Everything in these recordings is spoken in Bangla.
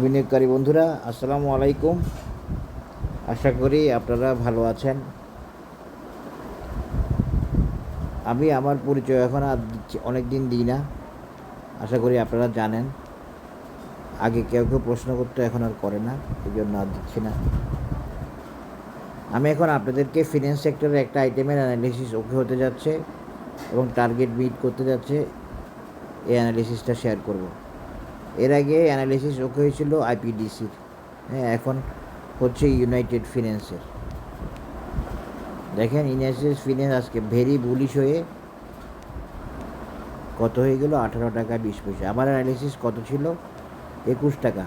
বিনিয়োগকারী বন্ধুরা, আসসালামু আলাইকুম। আশা করি আপনারা ভালো আছেন। আমি আমার পরিচয় এখন আর অনেক দিন দিই না। আশা করি আপনারা জানেন। আগে কেউ প্রশ্ন করতো, এখন আর করে না, এই জন্য আর দিচ্ছি না। আমি এখন আপনাদেরকে ফিন্যান্স সেক্টরের একটা আইটেমের অ্যানালিসিস ওকে হতে যাচ্ছে এবং টার্গেট মিট করতে যাচ্ছে, এই অ্যানালিসিসটা শেয়ার করব। এর আগে অ্যানালিসিস ওকে হয়েছিল আইপিডিসির, এখন হচ্ছে ইউনাইটেড ফিন্যান্সের। দেখেন, ইউনাইটেড ফিন্যান্স আজকে ভেরি বুলিশ হয়ে কত হয়ে গেল? 18 টাকা 20 পয়সা। আমার অ্যানালিসিস কত ছিল? 21 টাকা।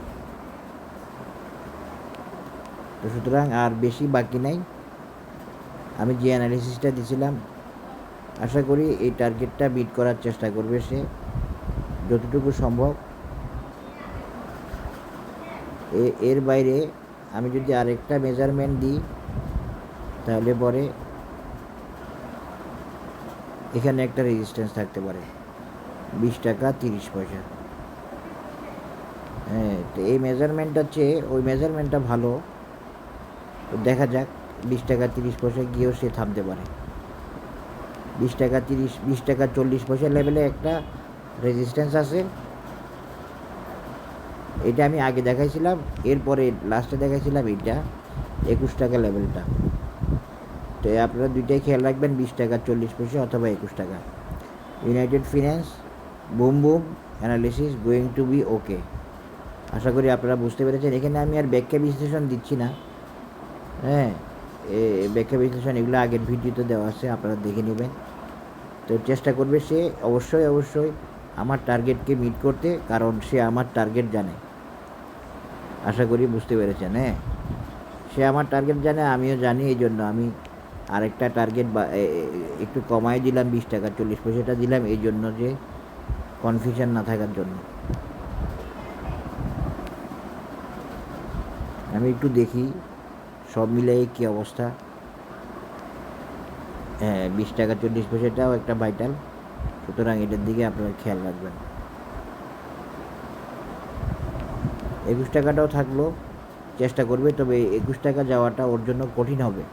তো সুতরাং আর বেশি বাকি নাই। আমি যে অ্যানালিসিসটা দিয়েছিলাম, আশা করি এই টার্গেটটা বিট করার চেষ্টা করবে সে যতটুকু সম্ভব। এর বাইরে আমি যদি আরেকটা মেজারমেন্ট দিই, তাহলে পরে এখানে একটা রেজিস্ট্যান্স থাকতে পারে 20 টাকা 30 পয়সা। তো এই মেজারমেন্টটা চেয়ে ওই মেজারমেন্টটা ভালো। তো দেখা যাক, 20 টাকা 30 পয়সা গিয়েও সে থামতে পারে। 20 টাকা 40 পয়সা লেভেলে একটা রেজিস্ট্যান্স আছে। এটা আমি আগে দেখাইছিলাম, এরপরে লাস্টে দেখাইছিলাম এইটা 21 টাকা লেভেলটা। তো আপনারা দুইটাই খেয়াল রাখবেন, 20 টাকা 40 পয়সা অথবা 21 টাকা। United Finance boom boom analysis going to be okay. আশা করি আপনারা বুঝতে পেরেছেন। এখানে আমি আর ব্যাখ্যা বিশ্লেষণ দিচ্ছি না। ব্যাখ্যা বিশ্লেষণ এগুলো আগের ভিডিওতে দেওয়া আছে, আপনারা দেখে নেবেন। তো চেষ্টা করবে সে অবশ্যই আমার টার্গেটকে মিট করতে, কারণ সে আমার টার্গেট জানে। আশা করি বুঝতে পেরেছেন। সে আমার টার্গেট জানে, আমিও জানি। এই জন্য আমি আরেকটা টার্গেট একটু কমাই দিলাম, 20 টাকা 40 পয়সাটা দিলাম, এই জন্য যে কনফিউশন না থাকার জন্য। আমি একটু দেখি সব মিলাই কী অবস্থা। 20 টাকা 40 পয়সাটাও একটা ভাইটাল, সুতরাং এটার দিকে আপনারা খেয়াল রাখবেন। 21 টাকাটাও থাকলো, চেষ্টা করবে, তবে 21 টাকা যাওয়াটা ওর জন্য কঠিন হবে।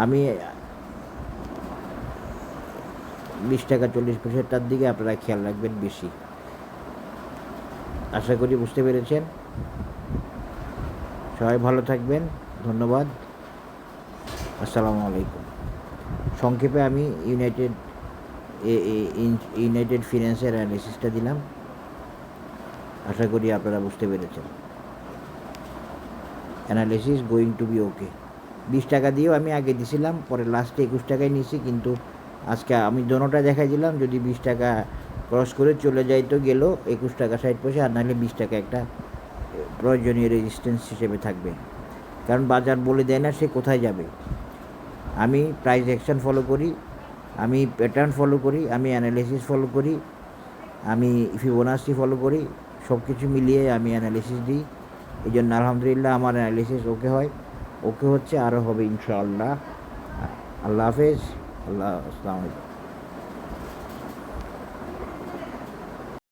আমি 20 টাকা 40 পয়সাটার দিকে আপনারা খেয়াল রাখবেন বেশি। আশা করি বুঝতে পেরেছেন। সবাই ভালো থাকবেন, ধন্যবাদ, আসসালামু আলাইকুম। সংক্ষেপে আমি ইউনাইটেড ফিন্যান্সের অ্যানালিসিসটা দিলাম। আশা করি আপনারা বুঝতে পেরেছেন। অ্যানালিসিস গোয়িং টু বি ওকে। 20 টাকা দিয়েও আমি আগে দিছিলাম, পরে লাস্টে 21 টাকায় নিয়েছি, কিন্তু আজকে আমি দোনোটা দেখাই দিলাম। যদি 20 টাকা ক্রস করে চলে যাই তো গেল 21 টাকা 60 পয়সা, আর নাহলে 20 টাকা একটা প্রয়োজনীয় রেজিস্ট্যান্স হিসেবে থাকবে। কারণ বাজার বলে দেয় না সে কোথায় যাবে। আমি প্রাইস অ্যাকশন ফলো করি, আমি প্যাটার্ন ফলো করি, আমি অ্যানালিসিস ফলো করি, আমি ফিবোনাচি ফলো করি। সব কিছু মিলিয়ে আমি অ্যানালিসিস দিই। এই জন্য আলহামদুলিল্লাহ আমার অ্যানালিসিস ওকে হয়, ওকে হচ্ছে, আরও হবে ইনশাআল্লাহ। আল্লাহ হাফেজ। আসসালামু আলাইকুম।